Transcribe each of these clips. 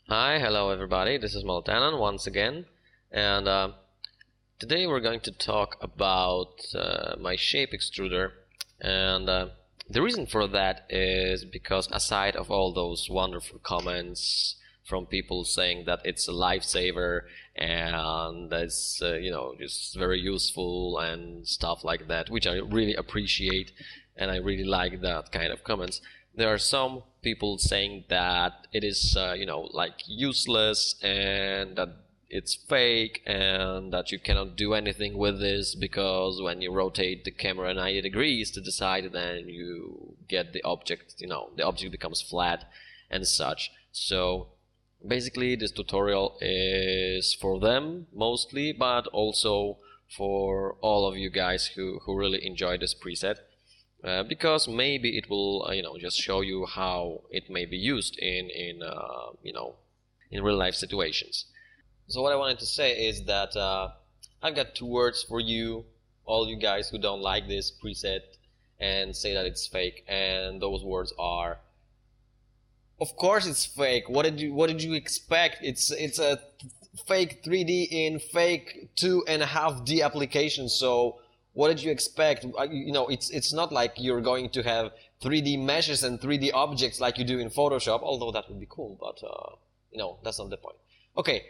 Hi, hello everybody, this is Maltanan once again, and today we're going to talk about my shape extruder, and the reason for that is because aside of all those wonderful comments from people saying that it's a lifesaver and that's just very useful and stuff like that, which I really appreciate and I really like that kind of comments, there are some people saying that it is like useless and that it's fake and that you cannot do anything with this because when you rotate the camera 90 degrees to the side, then you get the object, the object becomes flat and such. So basically this tutorial is for them mostly, but also for all of you guys who really enjoy this preset. Because maybe it will just show you how it may be used in real life situations. So what I wanted to say is that I've got two words for you, all you guys who don't like this preset and say that it's fake, and those words are: of course it's fake. What did you expect? It's a fake 3D in fake 2.5D application. So what did you expect? It's not like you're going to have 3D meshes and 3D objects like you do in Photoshop, although that would be cool, but that's not the point. Okay,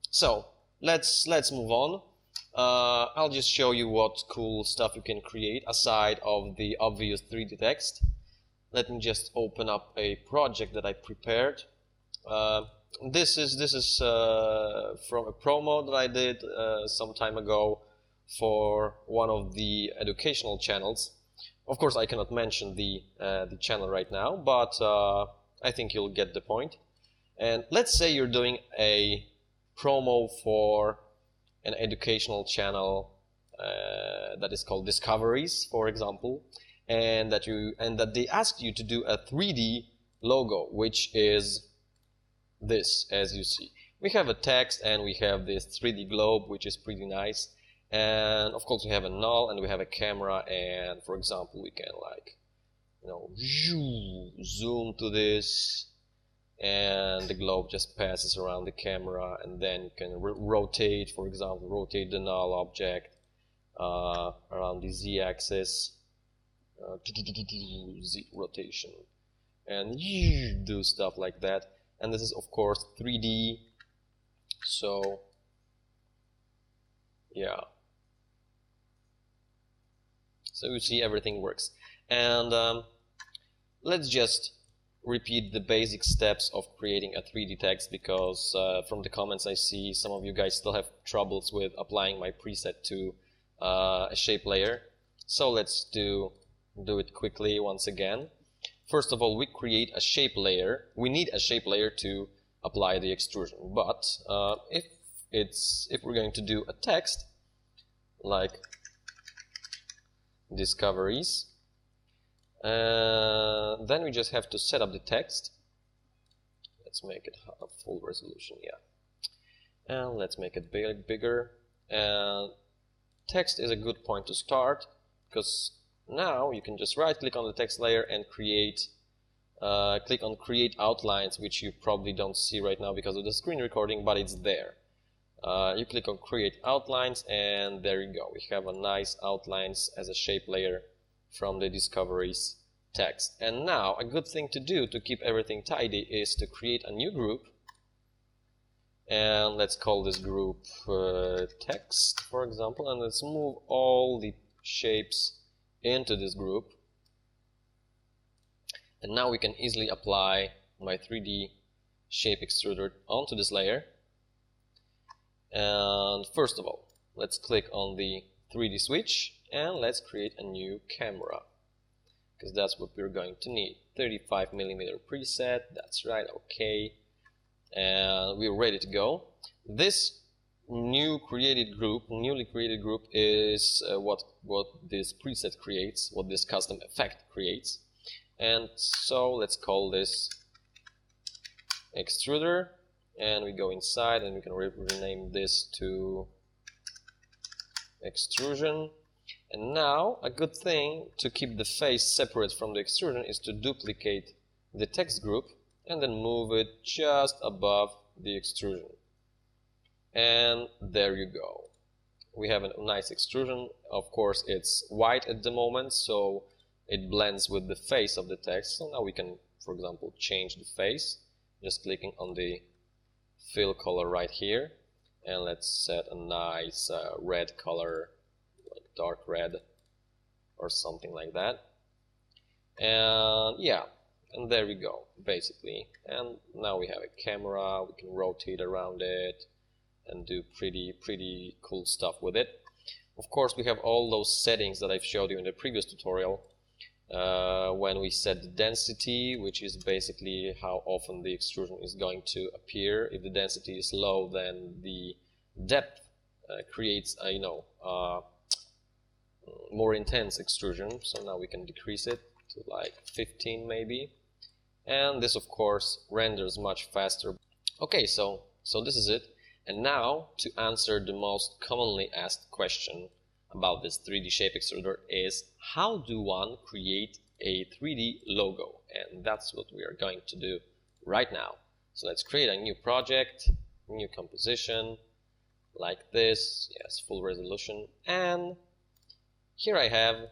so let's move on. I'll just show you what cool stuff you can create aside of the obvious 3D text. Let me just open up a project that I prepared. This is from a promo that I did some time ago for one of the educational channels. Of course, I cannot mention the channel right now, but I think you'll get the point. And let's say you're doing a promo for an educational channel that is called Discoveries, for example, and that they asked you to do a 3D logo, which is this, as you see. We have a text and we have this 3D globe, which is pretty nice. And of course we have a null and we have a camera, and for example we can zoom to this and the globe just passes around the camera, and then you can rotate, for example, rotate the null object around the z-axis, z rotation, and do stuff like that. And this is of course 3D, so yeah. So you see everything works. And let's just repeat the basic steps of creating a 3D text, because from the comments I see some of you guys still have troubles with applying my preset to a shape layer. So let's do it quickly once again. First of all, we create a shape layer. We need a shape layer to apply the extrusion. But if we're going to do a text like Discoveries, then we just have to set up the text. Let's make it full resolution, yeah, and let's make it bigger. And text is a good point to start, because now you can just right click on the text layer and create click on create outlines, which you probably don't see right now because of the screen recording, but it's there. You click on create outlines and there you go. We have a nice outlines as a shape layer from the Discoveries text. And now a good thing to do to keep everything tidy is to create a new group, and let's call this group text, for example, and let's move all the shapes into this group. And now we can easily apply my 3D shape extruder onto this layer. And first of all, let's click on the 3D switch and let's create a new camera, because that's what we're going to need. 35mm preset, that's right, okay. And we're ready to go. This newly created group is what this preset creates, what this custom effect creates. And so let's call this extruder, and we go inside and we can rename this to extrusion. And now a good thing to keep the face separate from the extrusion is to duplicate the text group and then move it just above the extrusion. And there you go. We have a nice extrusion. Of course, it's white at the moment, so it blends with the face of the text. So now we can, for example, change the face, just clicking on the fill color right here. And let's set a nice red color, like dark red or something like that. And yeah, and there we go, basically. And now we have a camera, we can rotate around it and do pretty cool stuff with it. Of course, we have all those settings that I've showed you in the previous tutorial. When we set the density, which is basically how often the extrusion is going to appear. If the density is low, then the depth creates a more intense extrusion. So now we can decrease it to like 15 maybe, and this of course renders much faster. Okay, so this is it. And now, to answer the most commonly asked question about this 3D shape extruder is, how do one create a 3D logo? And that's what we are going to do right now. So let's create a new project, new composition, like this, yes, full resolution. And here I have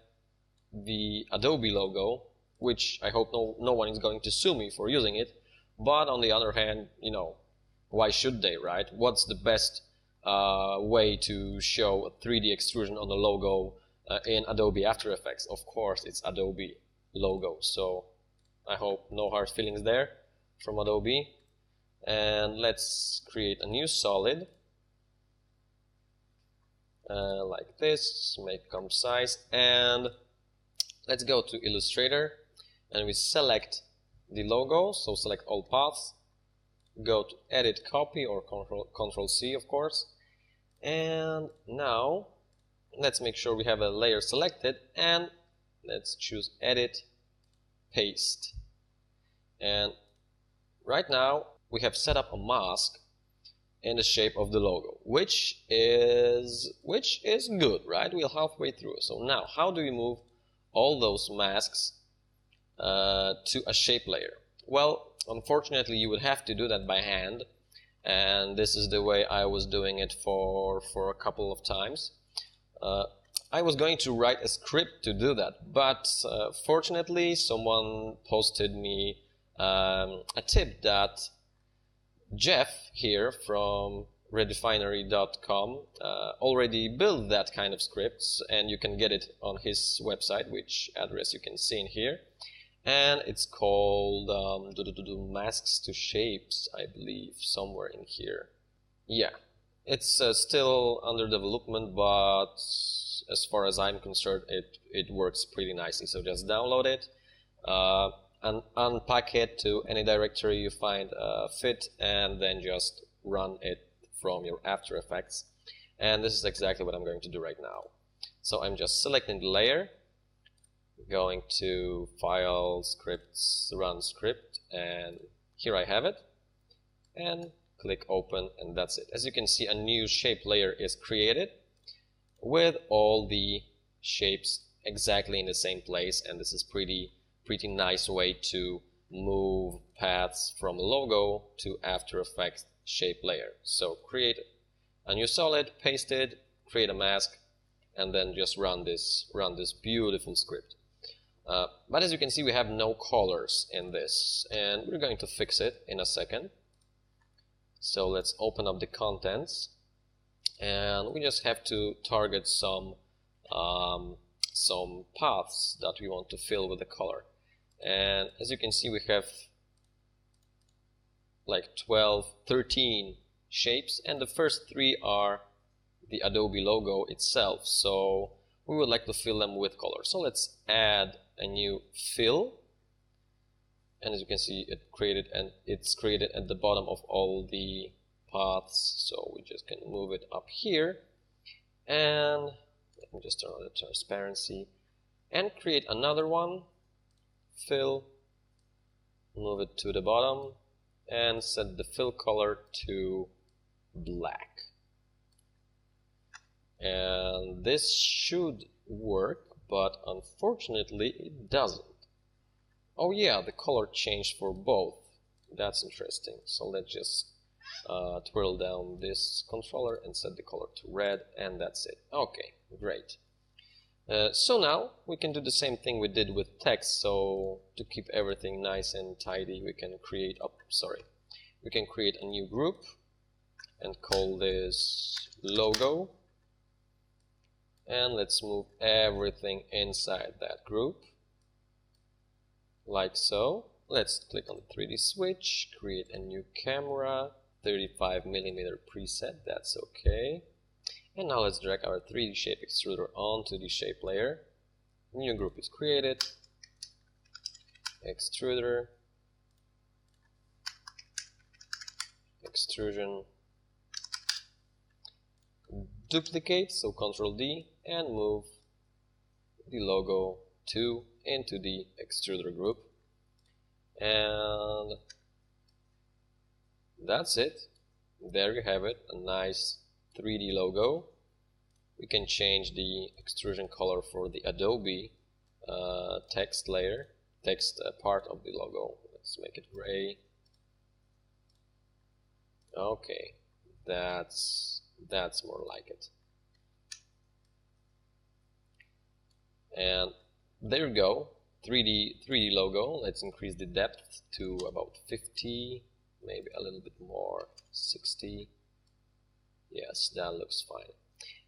the Adobe logo, which I hope no one is going to sue me for using it. But on the other hand, why should they, right? What's the best way to show a 3D extrusion on a logo in Adobe After Effects? Of course, it's Adobe logo. So I hope no hard feelings there from Adobe. And let's create a new solid like this, make comp size, and let's go to Illustrator and we select the logo. So select all paths, go to Edit Copy or Control C, of course, and now let's make sure we have a layer selected, and let's choose Edit, Paste. And right now we have set up a mask in the shape of the logo, which is good, right? We're halfway through. So now, how do we move all those masks to a shape layer? Well, unfortunately, you would have to do that by hand, and this is the way I was doing it for a couple of times. I was going to write a script to do that, but fortunately, someone posted me a tip that Jeff here from redefinery.com already built that kind of scripts, and you can get it on his website, which address you can see in here. And it's called Masks to Shapes, I believe, somewhere in here. Yeah, it's still under development, but as far as I'm concerned, it works pretty nicely. So just download it and unpack it to any directory you find fit, and then just run it from your After Effects. And this is exactly what I'm going to do right now. So I'm just selecting the layer, going to File, Scripts, Run Script, and here I have it, and click Open, and that's it. As you can see, a new shape layer is created with all the shapes exactly in the same place, and this is pretty nice way to move paths from logo to After Effects shape layer. So create a new solid, paste it, create a mask, and then just run this beautiful script. But as you can see, we have no colors in this, and we're going to fix it in a second. So let's open up the contents, and we just have to target some paths that we want to fill with the color. And as you can see, we have like 13 shapes, and the first 3 are the Adobe logo itself. So we would like to fill them with color. So let's add a new fill, and as you can see, it's created at the bottom of all the paths. So we just can move it up here, and let me just turn on the transparency and create another one. Fill, move it to the bottom, and set the fill color to black. And this should work, but unfortunately it doesn't. Oh yeah, the color changed for both. That's interesting. So let's just twirl down this controller and set the color to red, and that's it. Okay, great. So now we can do the same thing we did with text. So to keep everything nice and tidy, we can create we can create a new group and call this logo, and let's move everything inside that group like so. Let's click on the 3D switch, create a new camera, 35mm preset, that's okay. And now let's drag our 3D shape extruder onto the shape layer. New group is created, extruder, extrusion, duplicate, so Ctrl D, and move the logo 2 into the extruder group. And that's it. There you have it, a nice 3D logo. We can change the extrusion color for the Adobe text layer, part of the logo. Let's make it gray. Okay, that's more like it. And there you go, 3D logo. Let's increase the depth to about 50, maybe a little bit more, 60. Yes, that looks fine.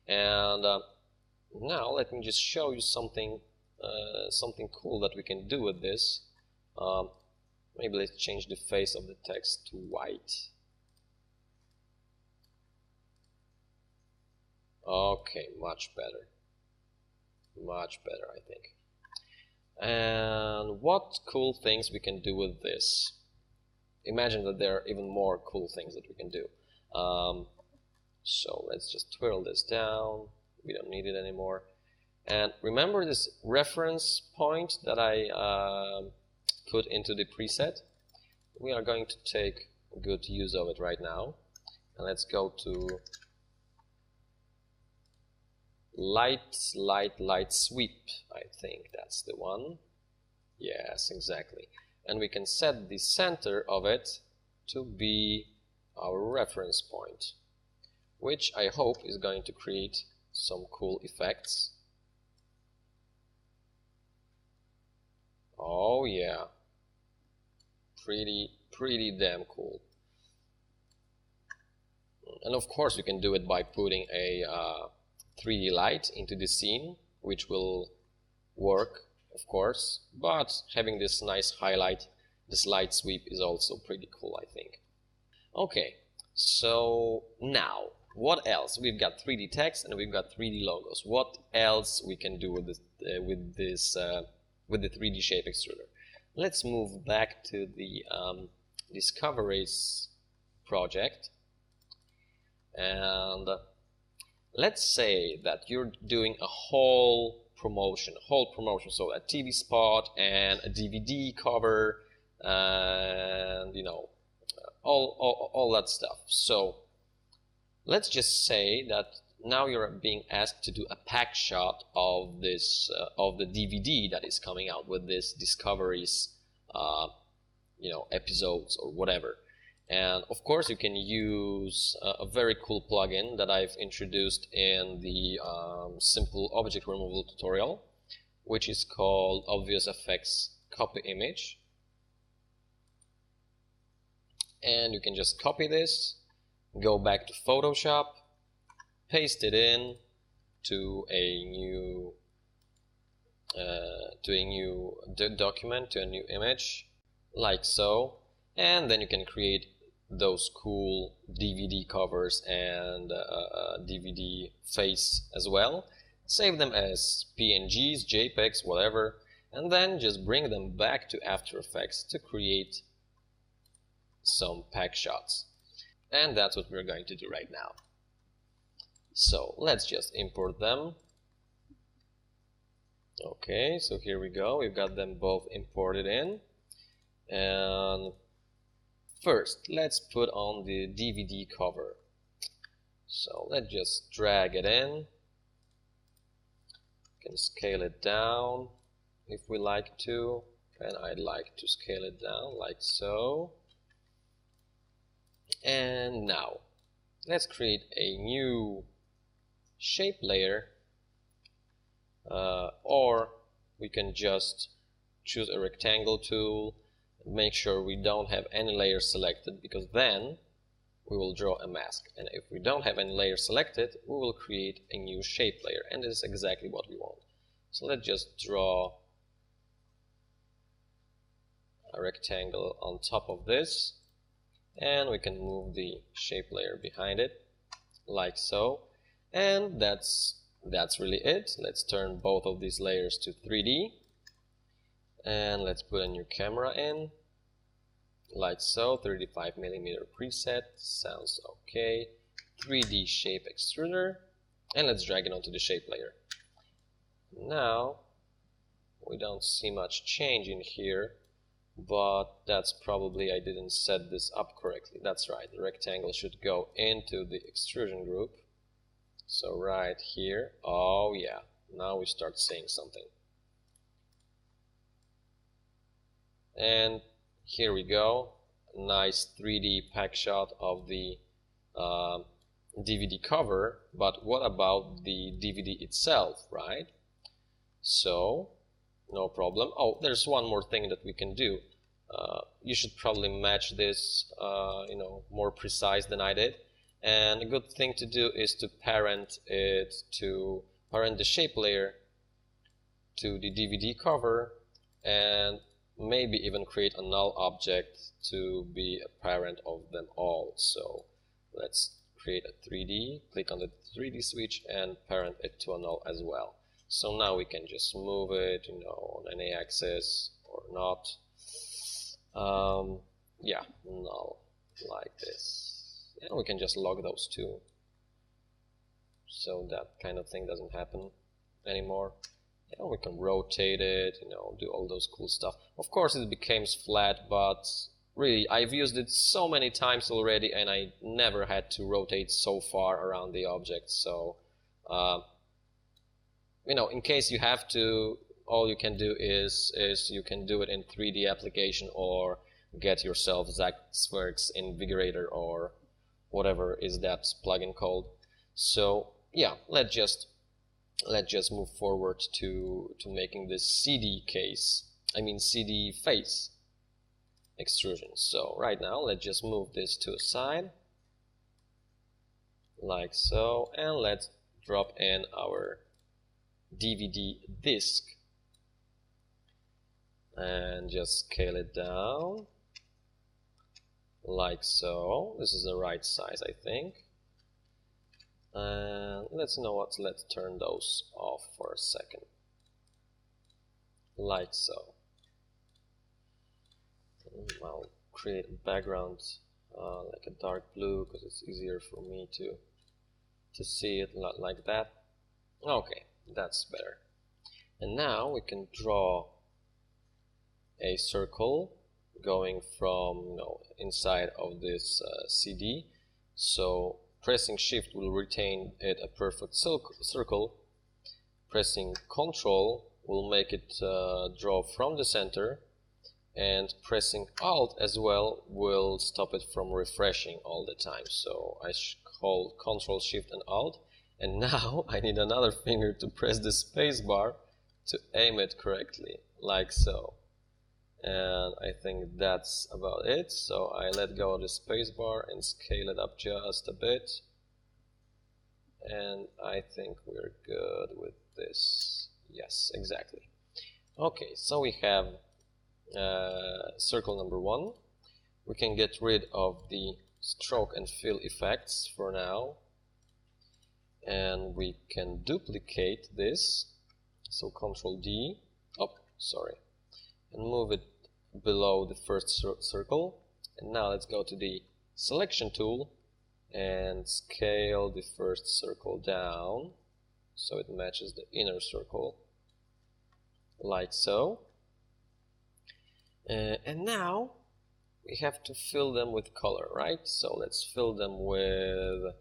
And now let me just show you something cool that we can do with this. Maybe let's change the face of the text to white. Okay, much better, I think. And what cool things we can do with this? Imagine that there are even more cool things that we can do. So let's just twirl this down. We don't need it anymore. And remember this reference point that I put into the preset? We are going to take good use of it right now. And let's go to light sweep. I think that's the one. Yes, exactly. And we can set the center of it to be our reference point, which I hope is going to create some cool effects. Oh yeah, pretty damn cool. And of course we can do it by putting a 3D light into the scene, which will work, of course, but having this nice highlight, this light sweep, is also pretty cool, I think. Okay, so now what else? We've got 3D text and we've got 3D logos. What else we can do with this with the 3D shape extruder? Let's move back to the Discoveries project, and let's say that you're doing a whole promotion, so a TV spot and a DVD cover, and you know, all that stuff. So let's just say that now you're being asked to do a pack shot of this of the DVD that is coming out with this Discoveries you know, episodes or whatever. And of course you can use a very cool plugin that I've introduced in the simple object removal tutorial, which is called Obvious Effects Copy Image. And you can just copy this, go back to Photoshop, paste it in to a new document, to a new image, like so, and then you can create those cool DVD covers and DVD face as well. Save them as PNGs, JPEGs, whatever, and then just bring them back to After Effects to create some pack shots. And that's what we're going to do right now. So let's just import them. Okay, so here we go. We've got them both imported in. And first, let's put on the DVD cover. So let's just drag it in. We can scale it down if we like to, and I'd like to scale it down like so. And now let's create a new shape layer, or we can just choose a rectangle tool and make sure we don't have any layer selected, because then we will draw a mask, and if we don't have any layer selected, we will create a new shape layer, and this is exactly what we want. So let's just draw a rectangle on top of this, and we can move the shape layer behind it like so, and that's really it. Let's turn both of these layers to 3D, and let's put a new camera in like so. 35mm preset sounds okay. 3D shape extruder, and let's drag it onto the shape layer. Now we don't see much change in here, but that's probably I didn't set this up correctly. That's right, the rectangle should go into the extrusion group. So right here, oh yeah, now we start seeing something. And here we go, a nice 3D pack shot of the DVD cover, but what about the DVD itself, right? So no problem. Oh, there's one more thing that we can do. You should probably match this, more precise than I did. And a good thing to do is to parent the shape layer to the DVD cover, and maybe even create a null object to be a parent of them all. So let's create a 3D, click on the 3D switch and parent it to a null as well. So now we can just move it, on any axis or not. Yeah, null like this. And we can just log those two, so that kind of thing doesn't happen anymore. And we can rotate it, do all those cool stuff. Of course it becomes flat, but really I've used it so many times already and I never had to rotate so far around the object. So in case you have to, all you can do is you can do it in 3D application, or get yourself Zaxworks Invigorator or whatever is that plugin called. So yeah, let's just move forward to making this CD face extrusion. So right now let's just move this to a side like so, and let's drop in our DVD disc and just scale it down like so. This is the right size, I think. And let's turn those off for a second like so. I'll create a background like a dark blue, because it's easier for me to see it like that. Okay, that's better. And now we can draw a circle going from inside of this CD. So pressing shift will retain it a perfect circle. Pressing Ctrl will make it draw from the center, and pressing Alt as well will stop it from refreshing all the time. So I hold Ctrl, Shift and Alt, and now I need another finger to press the space bar to aim it correctly, like so. And I think that's about it. So I let go of the space bar and scale it up just a bit, and I think we're good with this. Yes, exactly. Okay, so we have circle number 1. We can get rid of the stroke and fill effects for now, and we can duplicate this. So Ctrl D, and move it below the first circle. And now let's go to the selection tool and scale the first circle down so it matches the inner circle, like so. And now we have to fill them with color, right? So let's fill them with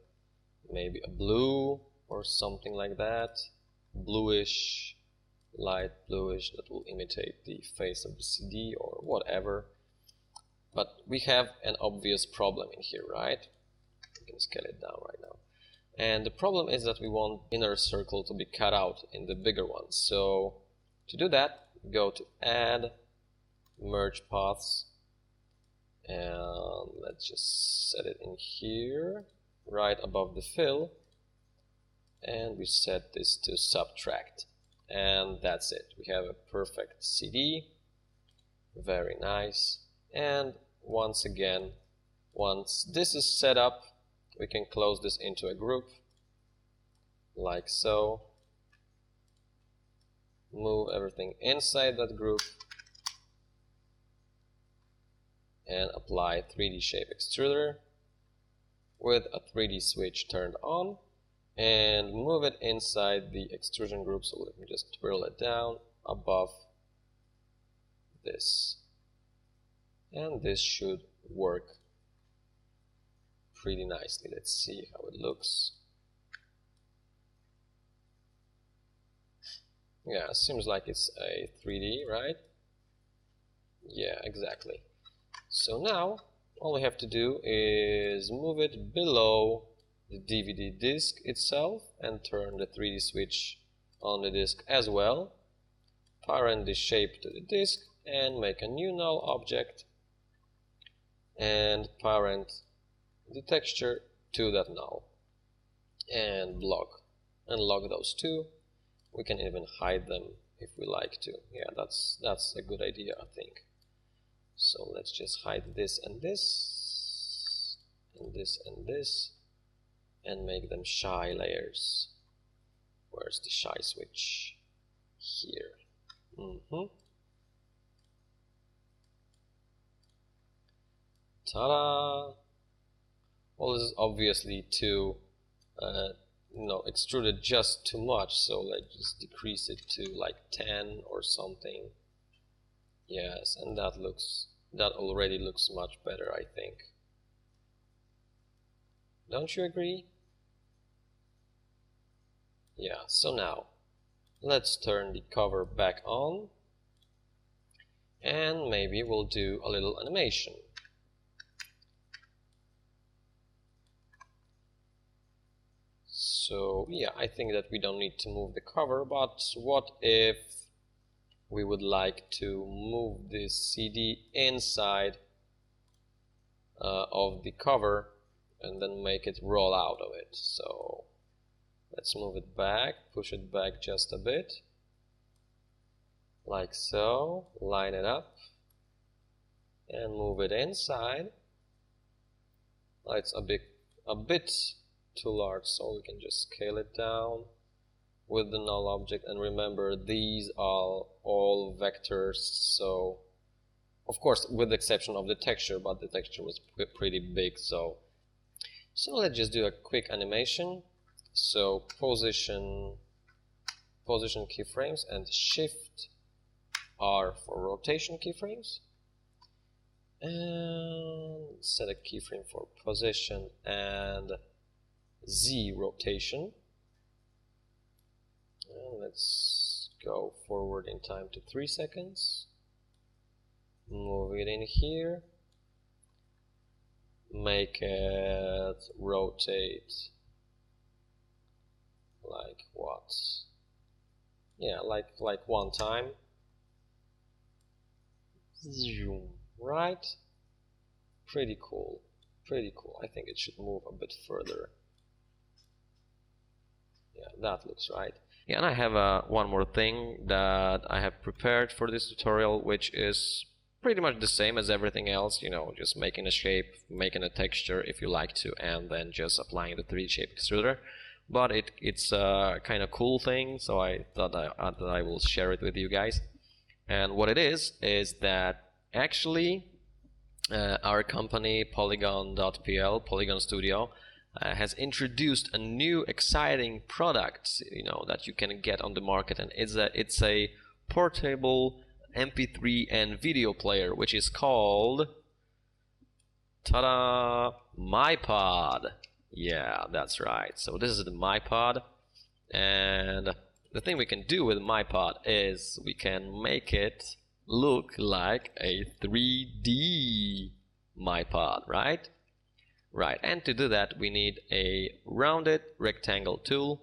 maybe a blue or something like that, bluish, light bluish, that will imitate the face of the CD or whatever. But we have an obvious problem in here, right? We can scale it down right now. And the problem is that we want inner circle to be cut out in the bigger one. So to do that, go to Add, Merge Paths, and let's just set it in here, right above the fill, and we set this to Subtract. And that's it. We have a perfect CD. Very nice. And once again, once this is set up, we can close this into a group like so. Move everything inside that group and apply 3D Shape Extruder with a 3D switch turned on, and move it inside the extrusion group. So let me just twirl it down above this, and this should work pretty nicely. Let's see how it looks. Yeah, seems like it's a 3D, right? Yeah, exactly. So now all we have to do is move it below the DVD disc itself and turn the 3D switch on the disc as well. Parent the shape to the disc and make a new null object, and parent the texture to that null, and unlock those two. We can even hide them if we like to. Yeah, that's a good idea, I think. So let's just hide this and this and this and this and make them shy layers. Where's the shy switch? Here. Ta-da! Well, this is obviously too extruded just too much, so let's just decrease it to like 10 or something. Yes, and that already looks much better, I think. Don't you agree? Yeah, so now let's turn the cover back on, and maybe we'll do a little animation. So yeah, I think that we don't need to move the cover, but what if we would like to move this CD inside of the cover and then make it roll out of it? So let's move it back, push it back just a bit, like so, line it up and move it inside. It's a bit too large, so we can just scale it down with the null object. And remember, these are all vectors, so of course with the exception of the texture, but the texture was pretty big. So let's just do a quick animation. So position keyframes and Shift R for rotation keyframes, and set a keyframe for position and Z rotation. And let's go forward in time to 3 seconds. Move it in here. Make it rotate like what? Yeah, like one time. Zoom, right? Pretty cool. Pretty cool. I think it should move a bit further. Yeah, that looks right. Yeah, and I have one more thing that I have prepared for this tutorial, which is pretty much the same as everything else, just making a shape, making a texture if you like to, and then just applying the 3D Shape Extruder. But it's a kind of cool thing, so I thought that I will share it with you guys. And what it is that actually our company Polygon.pl, Polygon Studio, has introduced a new exciting product, that you can get on the market, and it's a portable MP3 and video player, which is called, ta-da, MyPod. Yeah, that's right. So this is the MyPod, and the thing we can do with MyPod is we can make it look like a 3D my pod, right? Right, and to do that we need a rounded rectangle tool,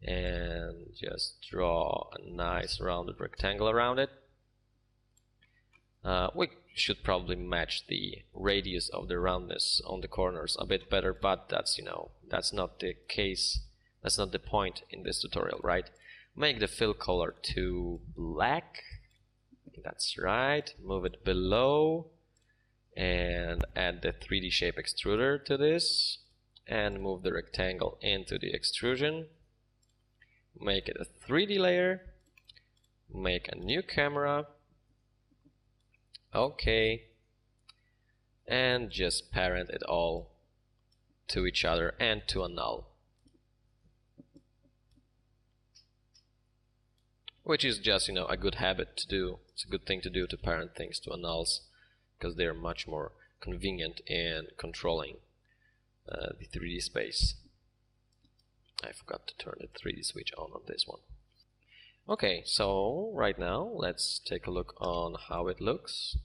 and just draw a nice rounded rectangle around it. We should probably match the radius of the roundness on the corners a bit better, but that's, that's not the case. That's not the point in this tutorial, right? Make the fill color to black. That's right. Move it below and add the 3D shape extruder to this, and move the rectangle into the extrusion. Make it a 3D layer. Make a new camera. Okay, and just parent it all to each other and to a null, which is just, a good habit to do. It's a good thing to do, to parent things to a nulls, because they're much more convenient in controlling the 3D space. I forgot to turn the 3D switch on this one. Okay, so right now let's take a look on how it looks.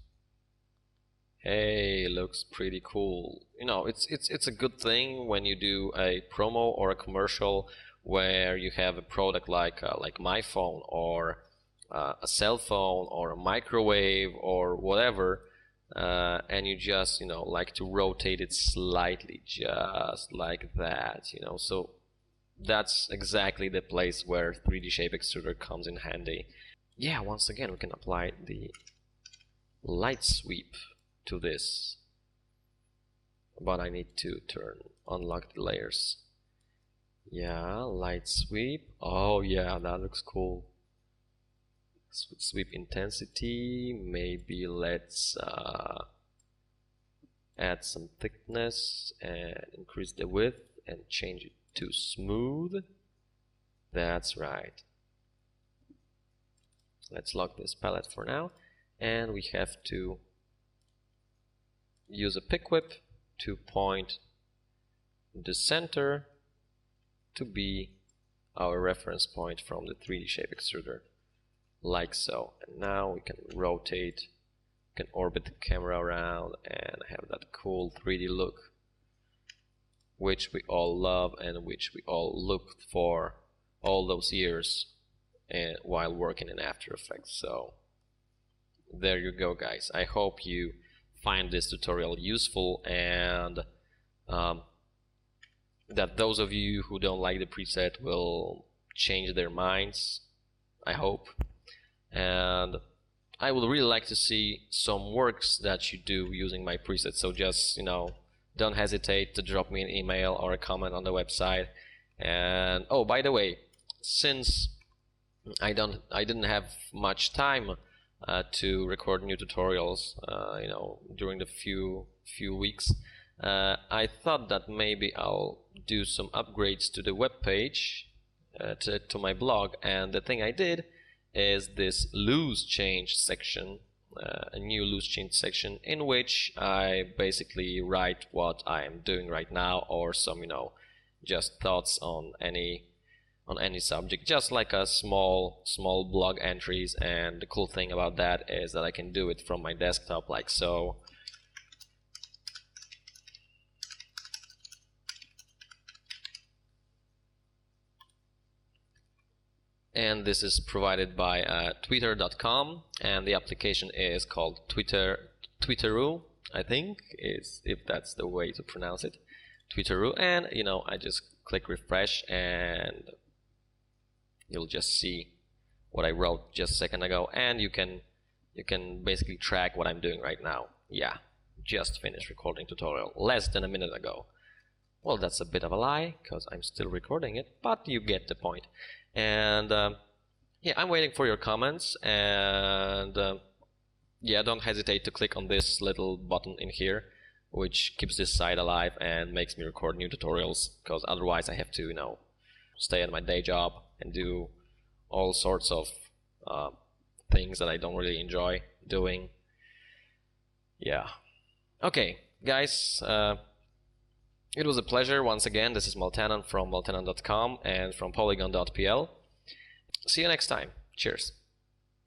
Hey, looks pretty cool. It's a good thing when you do a promo or a commercial where you have a product like my phone, or a cell phone, or a microwave, or whatever, and you just like to rotate it slightly, just like that. So that's exactly the place where 3D shape extruder comes in handy. Yeah, once again we can apply the light sweep to this, but I need to unlock the layers. Yeah, light sweep. Oh yeah, that looks cool. Sweep intensity. Maybe let's add some thickness and increase the width and change it to smooth. That's right. Let's lock this palette for now, and we have to use a pick whip to point the center to be our reference point from the 3D shape extruder, like so. And now we can rotate, we can orbit the camera around and have that cool 3D look, which we all love and which we all looked for all those years while working in After Effects. So there you go, guys. I hope you find this tutorial useful, and that those of you who don't like the preset will change their minds, I hope. And I would really like to see some works that you do using my preset, so just don't hesitate to drop me an email or a comment on the website. And oh, by the way, since I didn't have much time to record new tutorials during the few weeks, I thought that maybe I'll do some upgrades to the web page, to my blog. And the thing I did is this loose change section, a new loose change section, in which I basically write what I am doing right now, or some just thoughts on any subject, just like a small blog entries. And the cool thing about that is that I can do it from my desktop, like so. And this is provided by twitter.com, and the application is called Twitteroo, I think, if that's the way to pronounce it, Twitteroo. And I just click refresh, and you'll just see what I wrote just a second ago, and you can basically track what I'm doing right now. Yeah, just finished recording tutorial less than a minute ago. Well, that's a bit of a lie, because I'm still recording it, but you get the point. And yeah, I'm waiting for your comments, and yeah, don't hesitate to click on this little button in here, which keeps this site alive and makes me record new tutorials, because otherwise I have to stay at my day job and do all sorts of things that I don't really enjoy doing. Yeah. Okay, guys, it was a pleasure once again. This is Maltanan from maltanan.com and from polygon.pl. See you next time. Cheers.